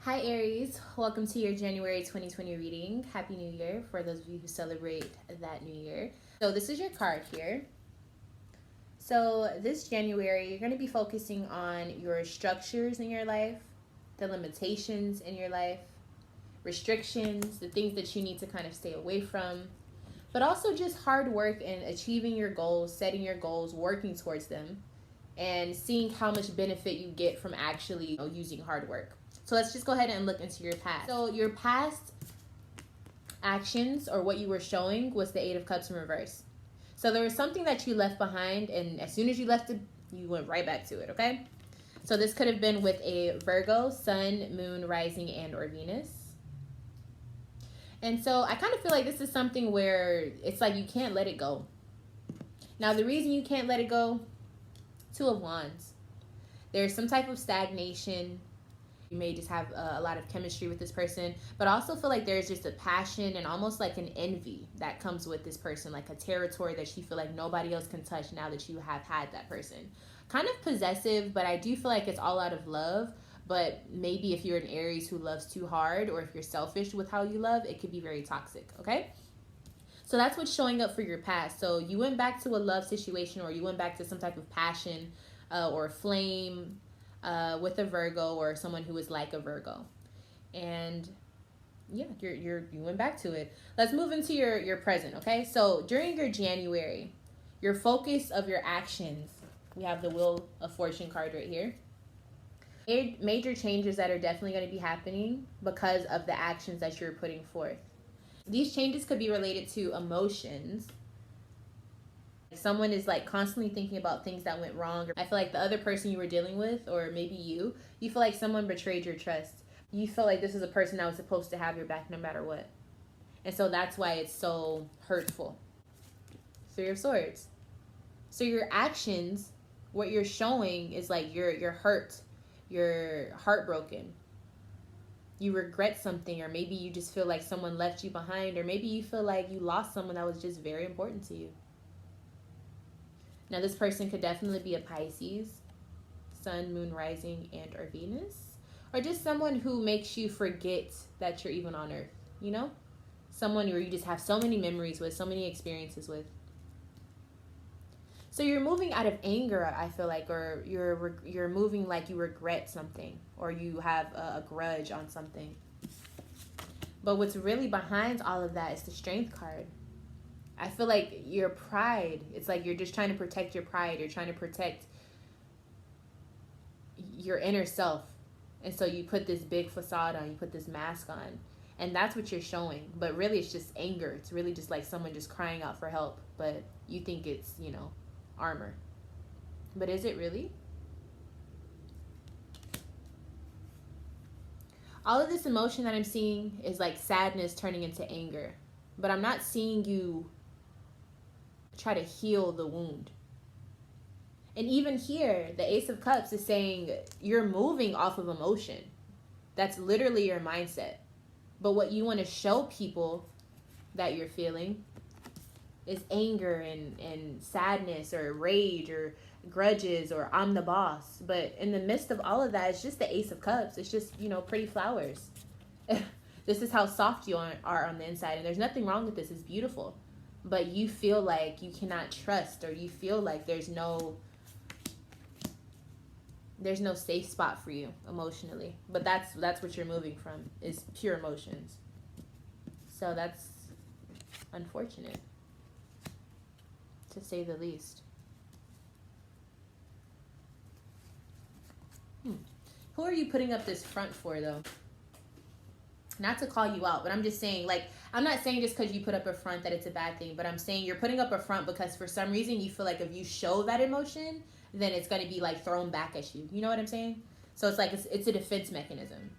Hi Aries, welcome to your January 2020 reading. Happy New Year for those of you who celebrate that new year. So this is your card here. So this January, you're going to be focusing on your structures in your life, the limitations in your life, restrictions, the things that you need to kind of stay away from, but also just hard work in achieving your goals, setting your goals, working towards them, and seeing how much benefit you get from actually using hard work. So let's just go ahead and look into your past. So your past actions or what you were showing was the Eight of Cups in reverse. So there was something that you left behind, and as soon as you left it, you went right back to it, okay? So this could have been with a Virgo, Sun, Moon, Rising, and or Venus. And so I kind of feel like this is something where it's like you can't let it go. Now the reason you can't let it go, Two of Wands. There's some type of stagnation. You may just have a lot of chemistry with this person, but I also feel like there's just a passion and almost like an envy that comes with this person, like a territory that you feel like nobody else can touch now that you have had that person. Kind of possessive, but I do feel like it's all out of love. But maybe if you're an Aries who loves too hard, or if you're selfish with how you love, it could be very toxic, okay? So that's what's showing up for your past. So you went back to a love situation, or you went back to some type of passion or flame with a Virgo or someone who is like a Virgo. And yeah, you went back to it. Let's move into your present, okay? So during your January, your focus of your actions, we have the Wheel of Fortune card right here. Major changes that are definitely going to be happening because of the actions that you're putting forth. These changes could be related to emotions. Someone is like constantly thinking about things that went wrong. I feel like the other person you were dealing with, or maybe you feel like someone betrayed your trust. You feel like this is a person that was supposed to have your back no matter what. And so that's why it's so hurtful. Three of Swords. So your actions, what you're showing is like you're hurt. You're heartbroken. You regret something, or maybe you just feel like someone left you behind, or maybe you feel like you lost someone that was just very important to you. Now this person could definitely be a Pisces, Sun, Moon, Rising, and or Venus, or just someone who makes you forget that you're even on Earth, you know? Someone where you just have so many memories with, so many experiences with. So you're moving out of anger, I feel like, or you're moving like you regret something, or you have a grudge on something. But what's really behind all of that is the Strength card. I feel like your pride, it's like you're just trying to protect your pride. You're trying to protect your inner self. And so you put this big facade on, you put this mask on, and that's what you're showing. But really it's just anger. It's really just like someone just crying out for help, but you think it's, armor. But is it really? All of this emotion that I'm seeing is like sadness turning into anger. But I'm not seeing you try to heal the wound. And even here, the Ace of Cups is saying you're moving off of emotion. That's literally your mindset. But what you want to show people that you're feeling is anger and sadness or rage or grudges or I'm the boss. But in the midst of all of that, it's just the Ace of Cups. It's just, pretty flowers. This is how soft you are on the inside. And there's nothing wrong with this. It's beautiful. But you feel like you cannot trust, or you feel like there's no safe spot for you emotionally. But that's what you're moving from, is pure emotions. So that's unfortunate, to say the least. Who are you putting up this front for, though? Not to call you out, but I'm just saying, like, I'm not saying just because you put up a front that it's a bad thing, but I'm saying you're putting up a front because for some reason you feel like if you show that emotion, then it's going to be, like, thrown back at you. You know what I'm saying? So it's like it's a defense mechanism.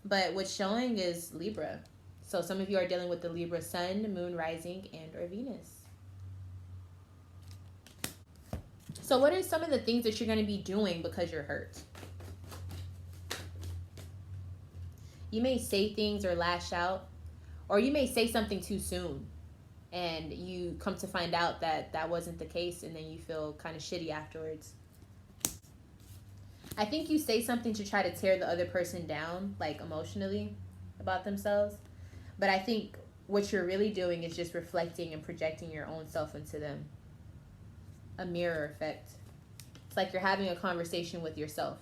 But what's showing is Libra. So some of you are dealing with the Libra Sun, Moon, Rising, and or Venus. So what are some of the things that you're going to be doing because you're hurt? You may say things or lash out, or you may say something too soon, and you come to find out that that wasn't the case, and then you feel kind of shitty afterwards. I think you say something to try to tear the other person down, like emotionally, about themselves. But I think what you're really doing is just reflecting and projecting your own self into them. A mirror effect. It's like you're having a conversation with yourself.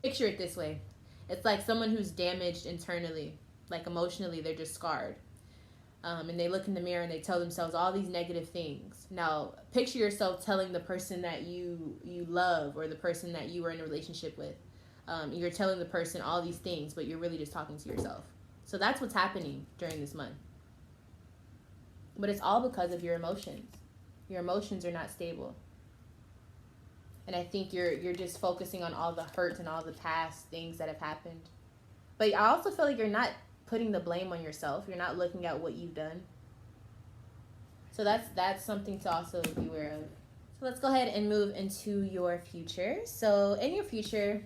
Picture it this way. It's like someone who's damaged internally, like emotionally, they're just scarred. And they look in the mirror and they tell themselves all these negative things. Now, picture yourself telling the person that you love or the person that you are in a relationship with. You're telling the person all these things, but you're really just talking to yourself. So that's what's happening during this month. But it's all because of your emotions. Your emotions are not stable. And I think you're just focusing on all the hurt and all the past things that have happened. But I also feel like you're not putting the blame on yourself. You're not looking at what you've done. So that's something to also be aware of. So let's go ahead and move into your future. So in your future,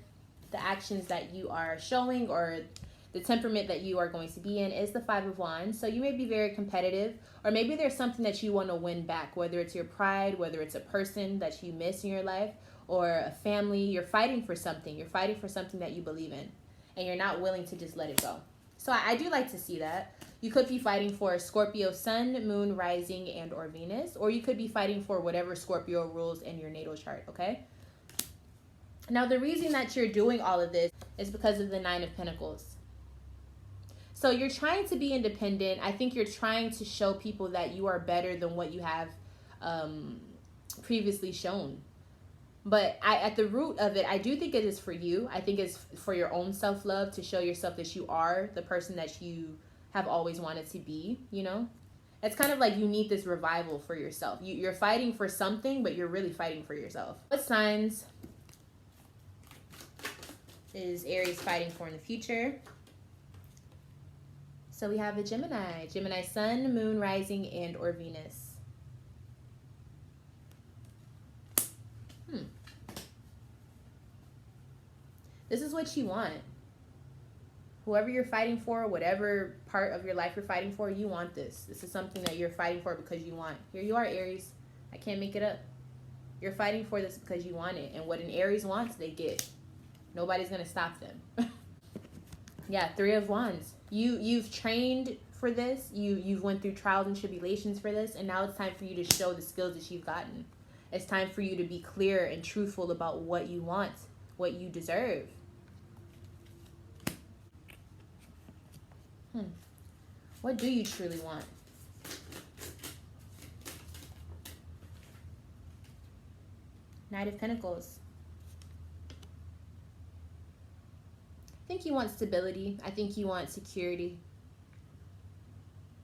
the actions that you are showing or the temperament that you are going to be in is the Five of Wands. So you may be very competitive, or maybe there's something that you want to win back, whether it's your pride, whether it's a person that you miss in your life, or a family. You're fighting for something. You're fighting for something that you believe in, and you're not willing to just let it go. So I do like to see that. You could be fighting for Scorpio Sun, Moon, Rising, and or Venus, or you could be fighting for whatever Scorpio rules in your natal chart, okay? Now, the reason that you're doing all of this is because of the Nine of Pentacles. So you're trying to be independent. I think you're trying to show people that you are better than what you have previously shown. But at the root of it, I do think it is for you. I think it's for your own self-love, to show yourself that you are the person that you have always wanted to be, you know? It's kind of like you need this revival for yourself. You're fighting for something, but you're really fighting for yourself. What signs is Aries fighting for in the future? So we have a Gemini. Gemini Sun, Moon, Rising, and or Venus. This is what you want. Whoever you're fighting for, whatever part of your life you're fighting for, you want this. This is something that you're fighting for because you want. Here you are, Aries. I can't make it up. You're fighting for this because you want it. And what an Aries wants, they get. Nobody's going to stop them. Yeah, Three of Wands. You've trained for this. You've went through trials and tribulations for this. And now it's time for you to show the skills that you've gotten. It's time for you to be clear and truthful about what you want, what you deserve. What do you truly want? Knight of Pentacles. I think you want stability. I think you want security.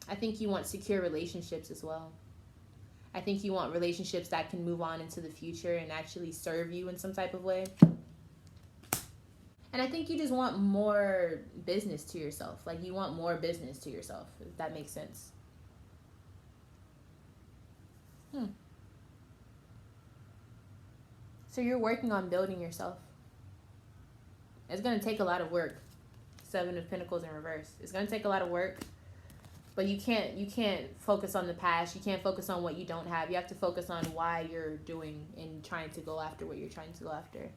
I think you want secure relationships as well. I think you want relationships that can move on into the future and actually serve you in some type of way. And I think you just want more business to yourself. Like you want more business to yourself, if that makes sense. So you're working on building yourself. It's going to take a lot of work. Seven of Pentacles in reverse. It's going to take a lot of work. But you can't focus on the past. You can't focus on what you don't have. You have to focus on why you're doing and trying to go after what you're trying to go after.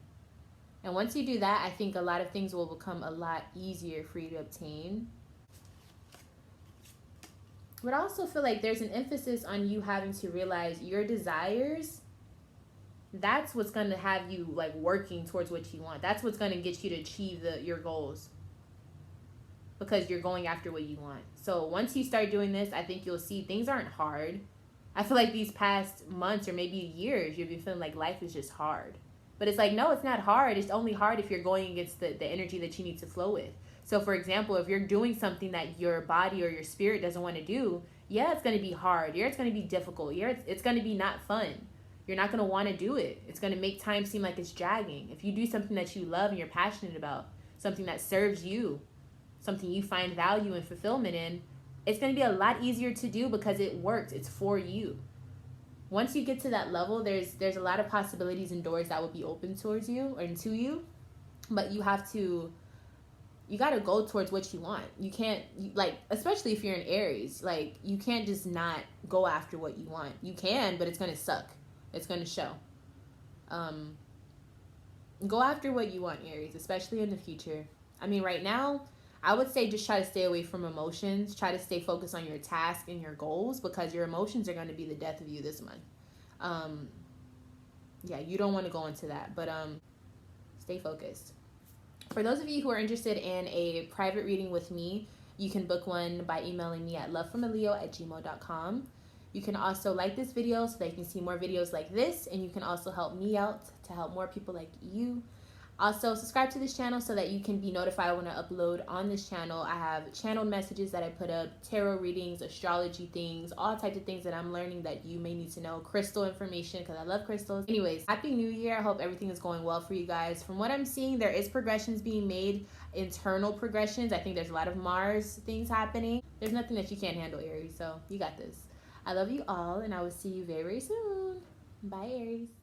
And once you do that, I think a lot of things will become a lot easier for you to obtain. But I also feel like there's an emphasis on you having to realize your desires. That's what's going to have you like working towards what you want. That's what's going to get you to achieve your goals. Because you're going after what you want. So once you start doing this, I think you'll see things aren't hard. I feel like these past months or maybe years, you've been feeling like life is just hard. But it's like, no, it's not hard. It's only hard if you're going against the energy that you need to flow with. So, for example, if you're doing something that your body or your spirit doesn't want to do, yeah, it's going to be hard. Yeah, it's going to be difficult. Yeah, it's going to be not fun. You're not going to want to do it. It's going to make time seem like it's dragging. If you do something that you love and you're passionate about, something that serves you, something you find value and fulfillment in, it's going to be a lot easier to do because it works. It's for you. Once you get to that level, there's a lot of possibilities and doors that will be open towards you or into you. But you got to go towards what you want. You can't, like, especially if you're an Aries, like, you can't just not go after what you want. You can, but it's going to suck. It's going to show. go after what you want, Aries, especially in the future. I mean, right now, I would say just try to stay away from emotions. Try to stay focused on your task and your goals, because your emotions are going to be the death of you this month. Yeah, you don't want to go into that, but stay focused. For those of you who are interested in a private reading with me, you can book one by emailing me at lovefromaleo@gmail.com. You can also like this video so that you can see more videos like this, and you can also help me out to help more people like you. Also, subscribe to this channel so that you can be notified when I upload on this channel. I have channeled messages that I put up, tarot readings, astrology things, all types of things that I'm learning that you may need to know, crystal information, because I love crystals. Anyways, Happy New Year. I hope everything is going well for you guys. From what I'm seeing, there is progressions being made, internal progressions. I think there's a lot of Mars things happening. There's nothing that you can't handle, Aries, so you got this. I love you all, and I will see you very, very soon. Bye, Aries.